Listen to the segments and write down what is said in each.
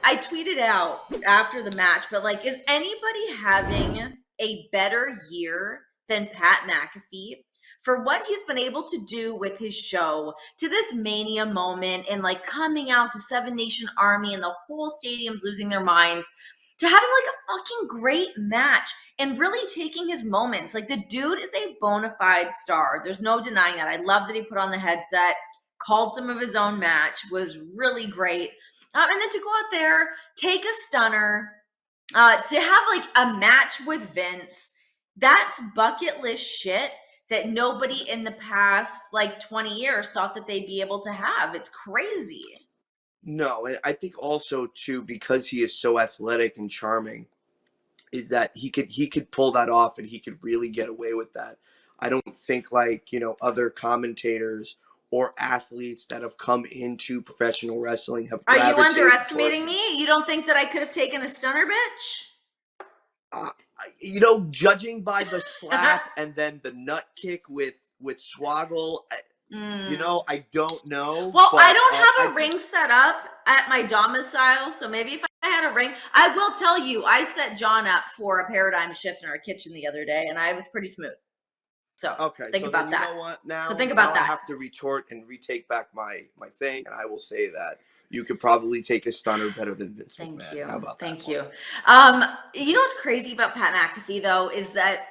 I tweeted out after the match, but like, is anybody having a better year than Pat McAfee for what he's been able to do with his show to this Mania moment and like coming out to Seven Nation Army and the whole stadium's losing their minds to having like a fucking great match and really taking his moments. Like, the dude is a bona fide star. There's no denying that. I love that he put on the headset, called some of his own match, was really great. And then to go out there, take a stunner, to have like a match with Vince, that's bucket list shit that nobody in the past like 20 years thought that they'd be able to have. It's crazy. No, and I think also too, because he is so athletic and charming, is that he could pull that off and he could really get away with that. I don't think like, other commentators or athletes that have come into professional wrestling have Are you gravitated underestimating towards me? You don't think that I could have taken a stunner, bitch? Judging by the slap and then the nut kick with Swoggle, I don't know. Well, but I don't have a ring set up at my domicile, so maybe if I had a ring, I will tell you, I set John up for a paradigm shift in our kitchen the other day, and I was pretty smooth. So okay, think about that. You know what? Now, so think about that. I have to retort and retake back my thing, and I will say that you could probably take a stunner better than Vince McMahon. Thank you. How about that? Thank you. You know what's crazy about Pat McAfee though is that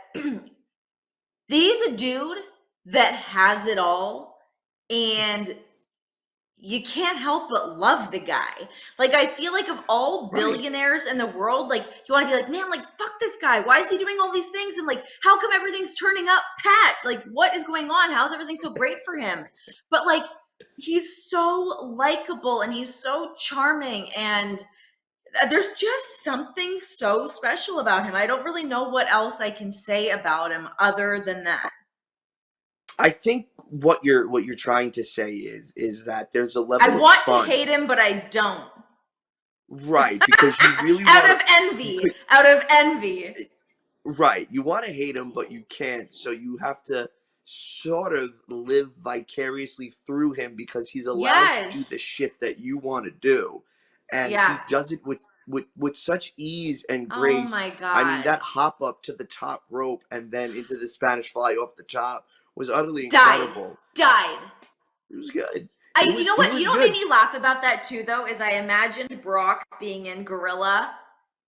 he's a dude that has it all, and you can't help but love the guy. Like, I feel like of all billionaires in the world, like, you want to be like, man, like, fuck this guy. Why is he doing all these things? And like, how come everything's turning up Pat? Like, what is going on? How's everything so great for him? But like, he's so likable and he's so charming, and there's just something so special about him. I don't really know what else I can say about him other than that. I think what you're trying to say is that there's a level I want of fun. to hate him, but I don't. Right, because you really out of envy. Right, you want to hate him, but you can't. So you have to sort of live vicariously through him because he's allowed to do the shit that you want to do, and he does it with such ease and grace. Oh my God! I mean, that hop up to the top rope and then into the Spanish fly off the top was utterly incredible. Died. It was good. You know what made me laugh about that too, though, is I imagined Brock being in Gorilla,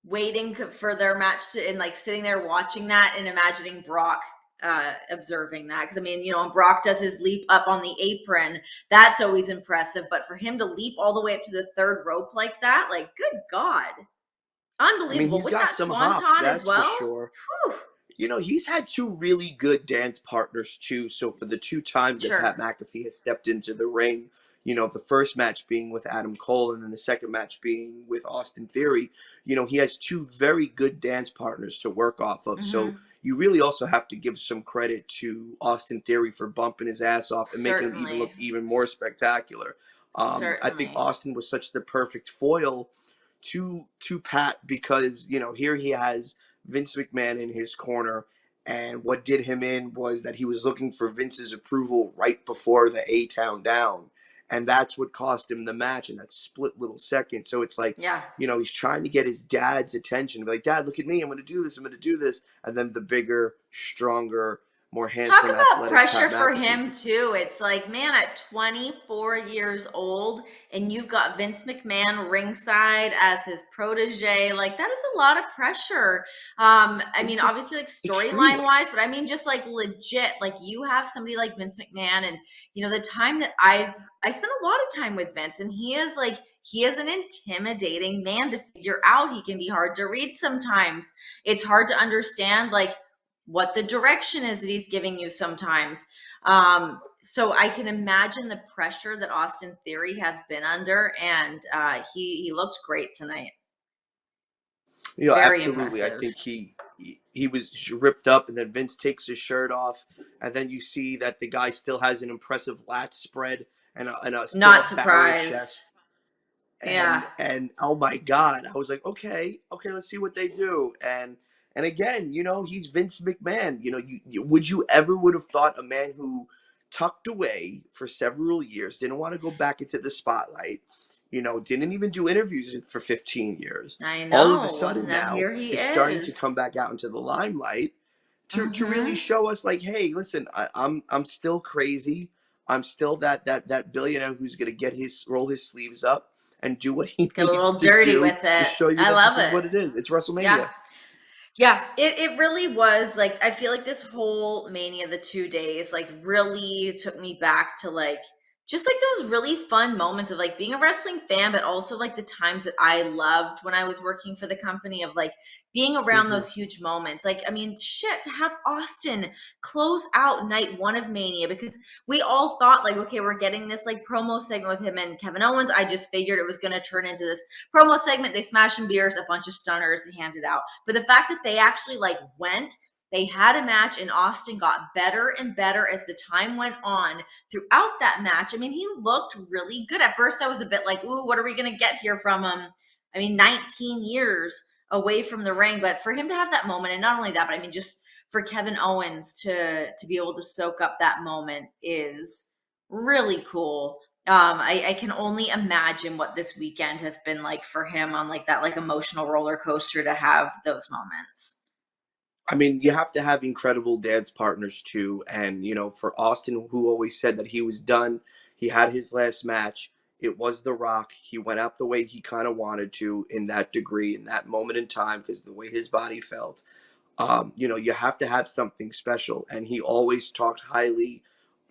waiting for their match and like sitting there watching that, and imagining Brock observing that. Because I mean, when Brock does his leap up on the apron, that's always impressive. But for him to leap all the way up to the third rope like that, like, good God, unbelievable! I mean, he's got some hops, that's for sure. Whew. He's had two really good dance partners, too. So for the two times that Pat McAfee has stepped into the ring, the first match being with Adam Cole and then the second match being with Austin Theory, he has two very good dance partners to work off of. Mm-hmm. So you really also have to give some credit to Austin Theory for bumping his ass off and making him look even more spectacular. I think Austin was such the perfect foil to Pat because, here he has Vince McMahon in his corner, and what did him in was that he was looking for Vince's approval right before the A-Town down, and that's what cost him the match in that split little second. So it's like, he's trying to get his dad's attention, like, Dad, look at me, I'm going to do this, and then the bigger, stronger, more handsome, talk about pressure for him too. It's like, man, at 24 years old and you've got Vince McMahon ringside as his protege, like, that is a lot of pressure. I mean, obviously, like, storyline wise, but I mean, just like legit, like, you have somebody like Vince McMahon, and the time that I spent a lot of time with Vince, and he is an intimidating man to figure out. He can be hard to read sometimes. It's hard to understand, like, what the direction is that he's giving you sometimes. So I can imagine the pressure that Austin Theory has been under, and he looked great tonight. Very absolutely. Impressive. I think he was ripped up, and then Vince takes his shirt off, and then you see that the guy still has an impressive lat spread and a not surprised chest. And oh my God, I was like, okay, let's see what they do. And again, he's Vince McMahon. Would you ever would have thought a man who tucked away for several years, didn't want to go back into the spotlight, didn't even do interviews for 15 years. I All of a know. sudden Now now here he is starting to is. come back out into the limelight to really Mm-hmm. show us like, hey, listen, I'm still crazy. I'm still that billionaire who's gonna roll his sleeves up and do what he Get a needs little to dirty do with to it. show you I that this love is it. what it is. It's Yeah. WrestleMania. Yeah, it really was like I feel like this whole Mania, the 2 days, like really took me back to like just like those really fun moments of like being a wrestling fan, but also like the times that I loved when I was working for the company of like being around Hmm. those huge moments. Like, I mean, shit, to have Austin close out night one of Mania because we all thought like, okay, we're getting this like promo segment with him and Kevin Owens. I just figured it was going to turn into this promo segment. They smashed some beers, a bunch of stunners, and handed out. But the fact that they actually like went, they had a match, and Austin got better and better as the time went on throughout that match. I mean, he looked really good. At first, I was a bit like, ooh, what are we going to get here from him? I mean, 19 years away from the ring. But for him to have that moment, and not only that, but I mean, just for Kevin Owens to be able to soak up that moment is really cool. I can only imagine what this weekend has been like for him on like that like emotional roller coaster to have those moments. I mean, you have to have incredible dance partners too. And, for Austin, who always said that he was done, he had his last match. It was The Rock. He went out the way he kind of wanted to in that degree, in that moment in time, because the way his body felt. You have to have something special. And he always talked highly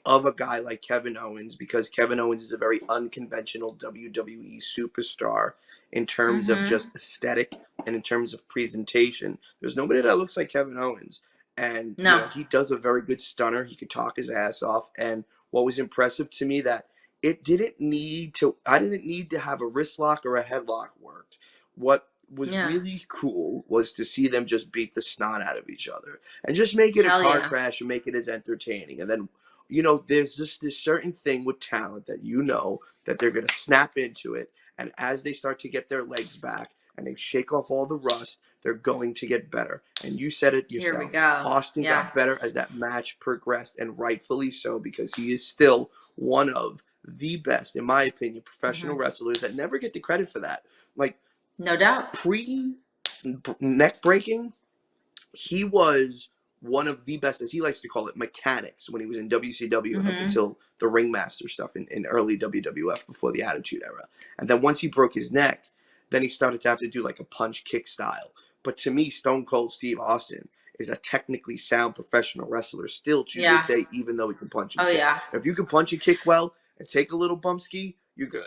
of a guy like Kevin Owens because Kevin Owens is a very unconventional WWE superstar in terms of Mm-hmm. just aesthetic and in terms of presentation. There's nobody that looks like Kevin Owens. And, No. he does a very good stunner. He could talk his ass off. And what was impressive to me that I didn't need to have a wrist lock or a headlock worked. What was Yeah. really cool was to see them just beat the snot out of each other and just make it a Hell car yeah. crash and make it as entertaining. And then there's just this certain thing with talent that that they're going to snap into it. And as they start to get their legs back and they shake off all the rust, they're going to get better. And you said it Here we yourself. go. Austin Yeah. got better as that match progressed, and rightfully so, because he is still one of the best, in my opinion, professional Mm-hmm. wrestlers that never get the credit for that. Like, No doubt. pre neck breaking, he was one of the best, as he likes to call it, mechanics when he was in WCW up Mm-hmm. until the Ringmaster stuff in early WWF before the Attitude Era. And then once he broke his neck, then he started to have to do like a punch kick style. But to me, Stone Cold Steve Austin is a technically sound professional wrestler still to this Yeah. day, even though he can punch and Oh kick. yeah. If you can punch and kick well and take a little bump ski, you're good.